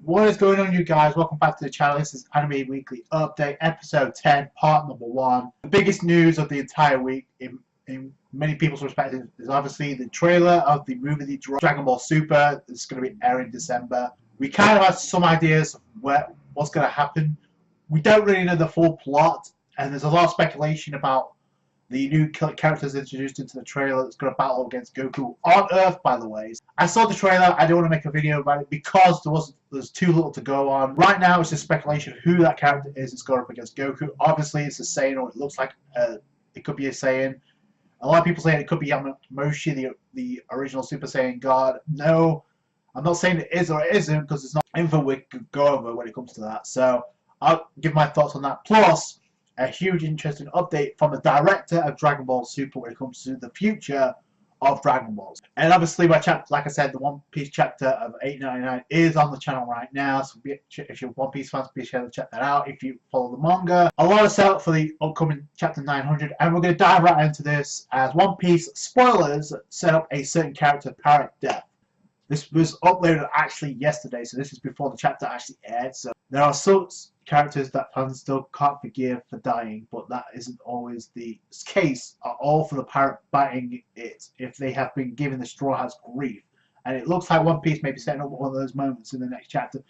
What is going on, you guys? Welcome back to the channel. This is Anime Weekly Update, episode 10, part number 1. The biggest news of the entire week, in many people's perspective, is obviously the trailer of the movie The Dragon Ball Super. It's going to be airing in December. We kind of have some ideas of what's going to happen. We don't really know the full plot, and there's a lot of speculation about the new characters introduced into the trailer that's going to battle against Goku on Earth, by the way. I saw the trailer. I didn't want to make a video about it because there's too little to go on. Right now, it's just speculation of who that character is that's going up against Goku. Obviously, it's a Saiyan, or it looks like it could be a Saiyan. A lot of people say it could be Yamamoshi, the original Super Saiyan God. No, I'm not saying it is or it isn't because it's not info we could go over when it comes to that. So I'll give my thoughts on that. Plus, a huge interesting update from the director of Dragon Ball Super when it comes to the future of Dragon Balls. And obviously my chapter, like I said, the One Piece chapter of 899 is on the channel right now, so if you're One Piece fans, be sure to check that out if you follow the manga. A lot of setup for the upcoming chapter 900, and we're going to dive right into this as One Piece spoilers set up a certain character, Parrot Death. This was uploaded actually yesterday, so this is before the chapter actually aired. So there are some characters that fans still can't forgive for dying, but that isn't always the case. Are all for the parrot biting it if they have been given the Straw Hat's grief. And it looks like One Piece may be setting up one of those moments in the next chapter.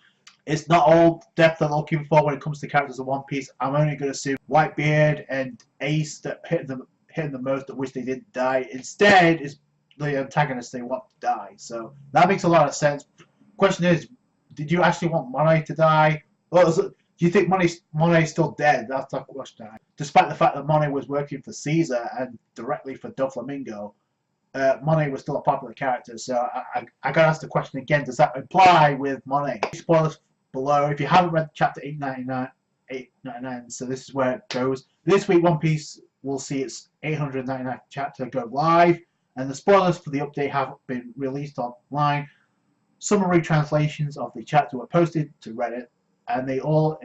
It's not all depth they're looking for when it comes to characters of One Piece. I'm only going to assume Whitebeard and Ace that hit them the most, at which they didn't die. Instead, is the antagonists they want to die. So that makes a lot of sense. Question is, did you actually want Monet to die? Or do you think Monet's still dead? That's the question. Despite the fact that Monet was working for Caesar and directly for Doflamingo, Monet was still a popular character. So I gotta ask the question again, does that imply with Monet? Spoilers below. If you haven't read chapter 899, so this is where it goes. This week One Piece will see its 899th chapter go live. And the spoilers for the update have been released online. Summary translations of the chapter were posted to Reddit, and they all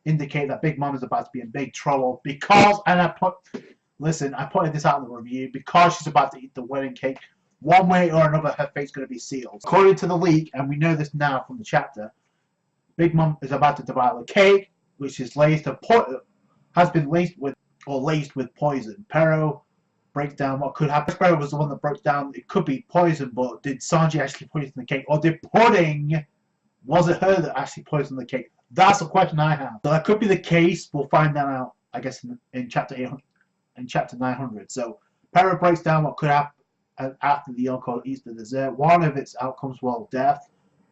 indicate that Big Mom is about to be in big trouble because, and I pointed this out in the review, because she's about to eat the wedding cake. One way or another, her fate's going to be sealed. According to the leak, and we know this now from the chapter, Big Mom is about to devour the cake, which is has been laced with poison. Pero breaks down what could happen. Sparrow was the one that broke down it could be poison, but did Sanji actually poison the cake? Or did Pudding, was it her that actually poisoned the cake? That's a question I have. So that could be the case. We'll find that out, I guess, in chapter 800, in chapter 900. So Sparrow breaks down what could happen after the Yonko eats the dessert. One of its outcomes was death.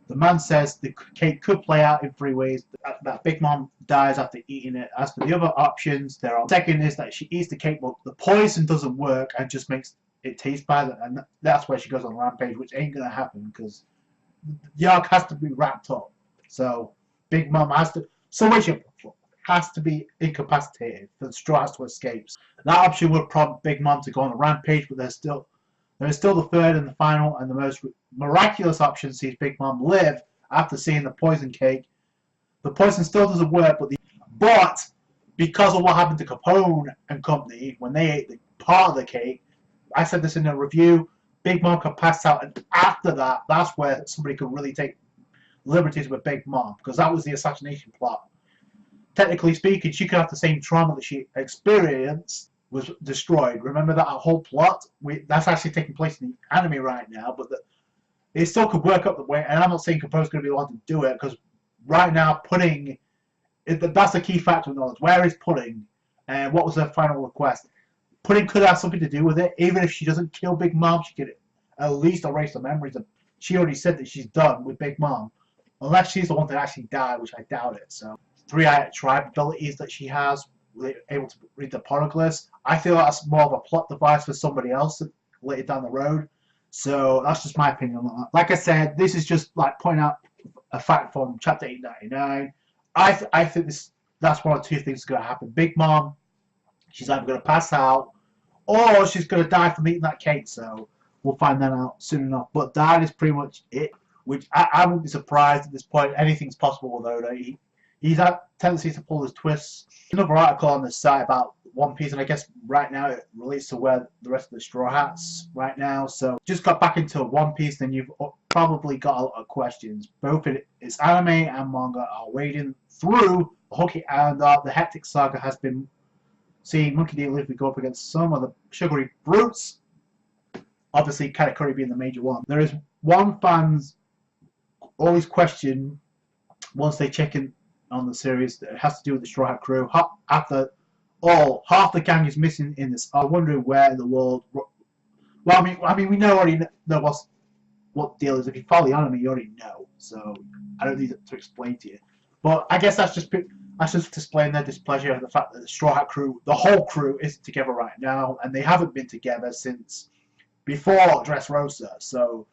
The man says the cake could play out in 3 ways. That Big Mom dies after eating it. As for the other options, there are. Second is that she eats the cake, but the poison doesn't work and just makes it taste bad. And that's where she goes on a rampage, which ain't going to happen because the arc has to be wrapped up. So Big Mom has to. Has to be incapacitated for the Straw Hats to escape. That option would prompt Big Mom to go on a rampage, but there is still the third and the final and the most miraculous option sees Big Mom live after seeing the poison cake. The poison still doesn't work, but because of what happened to Capone and company when they ate the part of the cake, I said this in a review, Big Mom could pass out, and after that, that's where somebody could really take liberties with Big Mom, because that was the assassination plot. Technically speaking, she could have the same trauma that she experienced was destroyed. Remember that whole plot? That's actually taking place in the anime right now, but it still could work up the way. And I'm not saying Capone's going to be the one to do it, because right now, Pudding, that's the key factor of knowledge. Where is Pudding? And what was her final request? Pudding could have something to do with it. Even if she doesn't kill Big Mom, she could at least erase the memories of. She already said that she's done with Big Mom, unless she's the one that actually died, which I doubt it. So 3 tribe abilities that she has, able to read the poneglyphs. I feel that's more of a plot device for somebody else later down the road. So that's just my opinion on that. Like I said, this is just like pointing out a fact from chapter 899. I think that's one of 2 things going to happen. Big Mom, she's either going to pass out or she's going to die from eating that cake. So we'll find that out soon enough. But that is pretty much it. Which I wouldn't be surprised at this point. Anything's possible with Oda. He's had tendencies to pull his twists. Another article on the site about One Piece, and I guess right now it relates to where the rest of the Straw Hats right now. So just got back into One Piece, then you've probably got a lot of questions. Both its anime and manga are wading through the Hoki Island arc. The hectic saga has been seeing Monkey D. Luffy go up against some of the sugary brutes. Obviously, Katakuri being the major one. There is one fans always question once they check in on the series that it has to do with the Straw Hat crew. After all, half the gang is missing in this. I'm wondering where in the world. Well, I mean, we already know what the deal is. If you follow the anime, you already know. So I don't need to explain to you. But I guess that's just displaying their displeasure at the fact that the Straw Hat crew, the whole crew, isn't together right now, and they haven't been together since before Dressrosa. So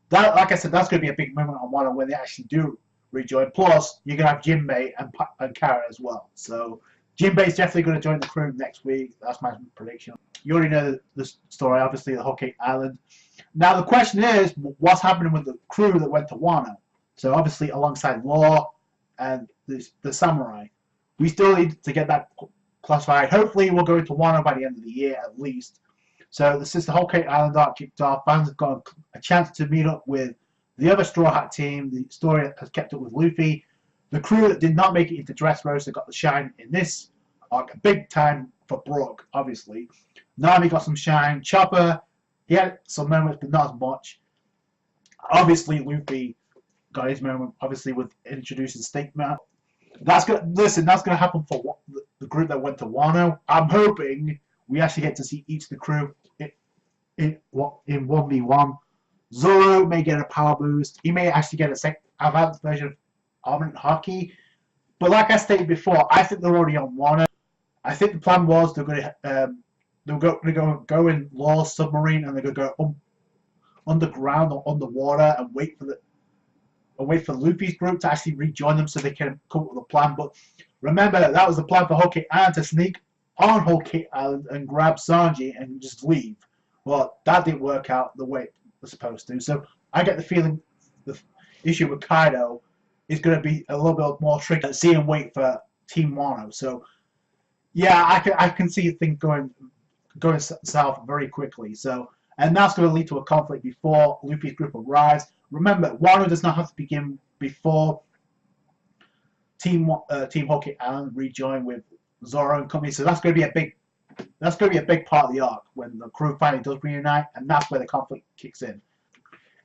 that, like I said, that's going to be a big moment on Wano when they actually do rejoin. Plus, you're going to have Jinbei and Kara as well. So Jinbei's definitely going to join the crew next week. That's my prediction. You already know the story, obviously, the Whole Cake Island. Now, the question is, what's happening with the crew that went to Wano? So, obviously, alongside Law and the Samurai. We still need to get that classified. Hopefully, we'll go into Wano by the end of the year, at least. So, since the Whole Cake Island arc kicked off, fans have got a chance to meet up with the other Straw Hat team. The story has kept up with Luffy. The crew that did not make it into Dressrosa got the shine in this arc. Big time for Brook, obviously. Nami got some shine. Chopper, he had some moments, but not as much. Obviously, Luffy got his moment, obviously, with introducing Stigma. That's gonna happen for the group that went to Wano. I'm hoping we actually get to see each of the crew in 1v1. Zoro may get a power boost. He may actually get a advanced version of Armament Haki. But like I stated before, I think they're already on Wano. I think the plan was they're gonna go in Law's submarine and they're gonna go underground or underwater and wait for Luffy's group to actually rejoin them so they can come up with a plan. But remember, that was the plan for Whole Cake Island, to sneak on Whole Cake Island and grab Sanji and just leave. Well, that didn't work out the way it was supposed to. So I get the feeling the issue with Kaido is going to be a little bit more tricky. See and wait for Team Wano. So yeah, I can see things going south very quickly. So, and that's going to lead to a conflict before Luffy's group arrives. Remember, Wano does not have to begin before Team Whole Cake Island rejoin with Zoro and company. So that's going to be a big part of the arc when the crew finally does reunite, and that's where the conflict kicks in.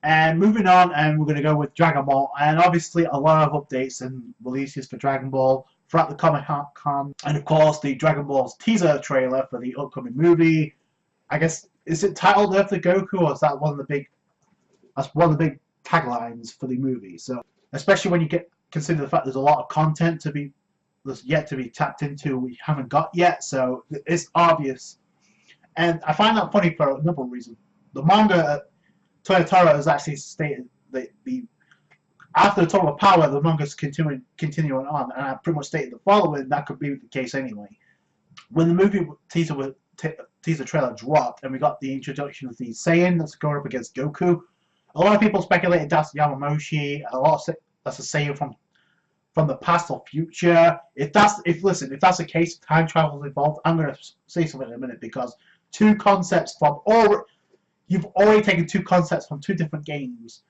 And moving on, and we're going to go with Dragon Ball, and obviously a lot of updates and releases for Dragon Ball throughout the Comic-Con, and of course the Dragon Ball's teaser trailer for the upcoming movie. I guess, is it titled after Goku, or is that one of the big taglines for the movie? So especially when you consider the fact there's a lot of content that's yet to be tapped into, we haven't got yet, so it's obvious. And I find that funny for a number of reasons. The manga, Toyotaro has actually stated that after the Total Power, the manga's continuing on, and I pretty much stated the following: that could be the case anyway. When the movie teaser trailer dropped, and we got the introduction of the Saiyan that's going up against Goku, a lot of people speculated that's Yamamoshi. That's a Saiyan from the past or future. If that's the case, time travel is involved. I'm going to say something in a minute, because you've already taken two concepts from two different games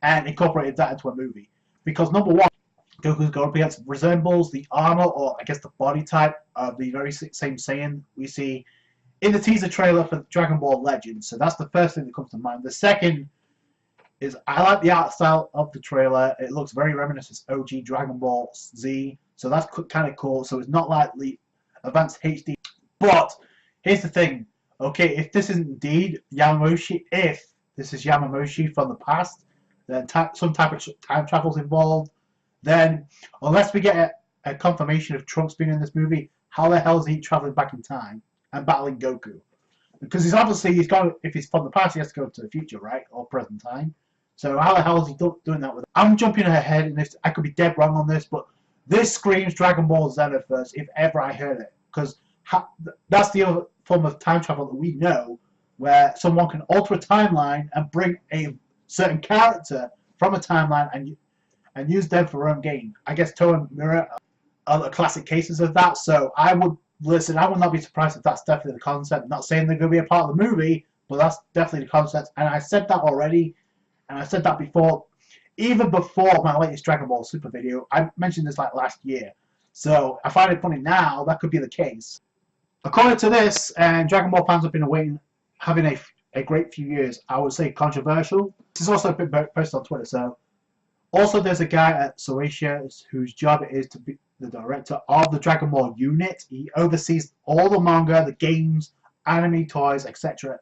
and incorporated that into a movie. Because number one, Goku's going up against resembles the armor, or I guess the body type of the very same Saiyan we see in the teaser trailer for Dragon Ball Legends. So that's the first thing that comes to mind. The second is, I like the art style of the trailer. It looks very reminiscent of OG Dragon Ball Z, so that's kind of cool. So it's not like the advanced HD. But here's the thing, okay, if this is indeed Yamamoshi, if this is Yamamoshi from the past, then some type of time travel's involved, then unless we get a confirmation of Trunks being in this movie, how the hell is he traveling back in time and battling Goku? Because if he's from the past, he has to go to the future, right, or present time. So how the hell is he doing that with it? I'm jumping ahead, and I could be dead wrong on this, but this screams Dragon Ball Xenoverse if ever I heard it. Because that's the other form of time travel that we know, where someone can alter a timeline and bring a certain character from a timeline and use them for their own gain. I guess Toa and Mirror are the classic cases of that, so I would listen, I would not be surprised if that's definitely the concept. I'm not saying they're going to be a part of the movie, but that's definitely the concept. And I said that already, and I said that before, even before my latest Dragon Ball Super video. I mentioned this like last year. So I find it funny now that could be the case. According to this, and Dragon Ball fans have been having a great few years. I would say controversial. This is also been posted on Twitter. So also there's a guy at Soatia whose job it is to be the director of the Dragon Ball unit. He oversees all the manga, the games, anime, toys, etc.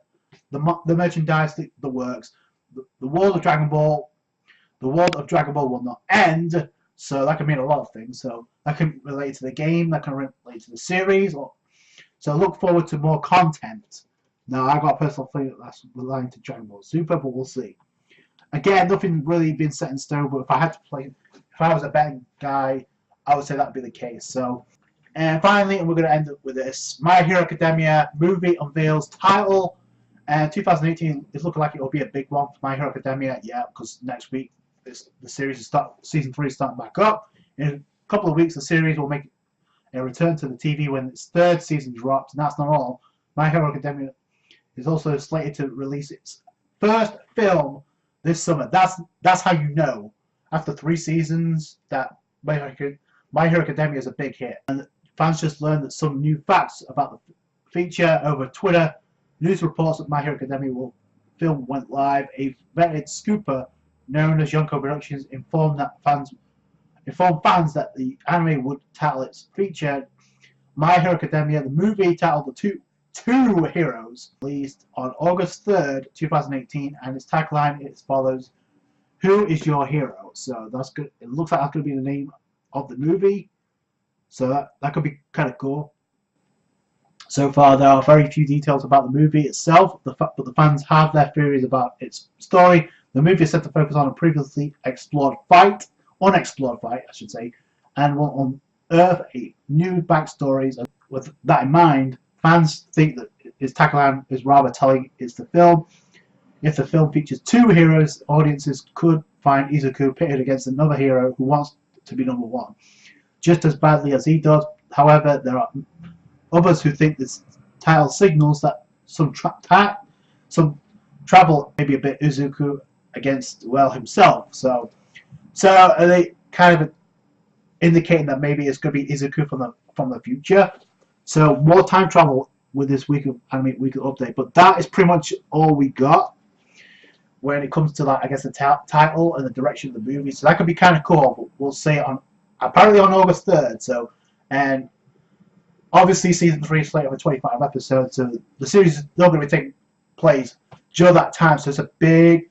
The merchandise, the works. The world of Dragon Ball. The world of Dragon Ball will not end. So that can mean a lot of things. So that can relate to the game. That can relate to the series. So look forward to more content. Now I got a personal feeling that's relating to Dragon Ball Super, but we'll see. Again, nothing really been set in stone. But if I had to play, if I was a betting guy, I would say that would be the case. So, and finally, and we're going to end up with this: My Hero Academia movie unveils title, and 2018 is looking like it will be a big one for My Hero Academia. Yeah, because next week the series is season 3 is starting back up. In a couple of weeks, the series will make a return to the TV when its 3rd season drops. And that's not all. My Hero Academia is also slated to release its first film this summer. That's how you know after 3 seasons that My Hero Academia is a big hit. And fans just learned that some new facts about the feature over Twitter. News reports that My Hero Academia film went live. A vetted scooper known as Yonko Productions informed fans that the anime would title its feature My Hero Academia. The movie, titled The Two Heroes, released on August 3rd, 2018, and its tagline is as follows: "Who is your hero?" So that's good. It looks like that's going to be the name of the movie. So that could be kind of cool. So far, there are very few details about the movie itself, but the fans have their theories about its story. The movie is set to focus on a previously unexplored fight, I should say, and will unearth a new backstories. And with that in mind, fans think that its tagline is rather telling. It's the film. If the film features 2 heroes, audiences could find Izuku pitted against another hero who wants to be number 1, just as badly as he does. However, there are others who think this title signals that some travel maybe a bit Izuku against himself. So are they kind of indicating that maybe it's going to be Izuku from the future? So more time travel with this weekly update. But that is pretty much all we got when it comes to I guess the title and the direction of the movie. So that could be kind of cool. But we'll see apparently on August 3rd. So, and obviously season 3 is slated for 25 episodes. So the series is not going to be taking place during that time. So it's a big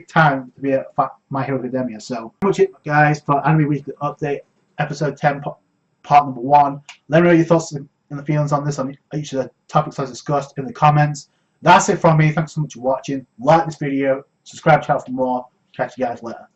time to be at My Hero Academia. So pretty much it, guys, for Anime Weekly Update, episode 10, part number 1. Let me know your thoughts and the feelings on this, on each of the topics I discussed in the comments. That's it from me. Thanks so much for watching. Like this video, subscribe to the channel for more. Catch you guys later.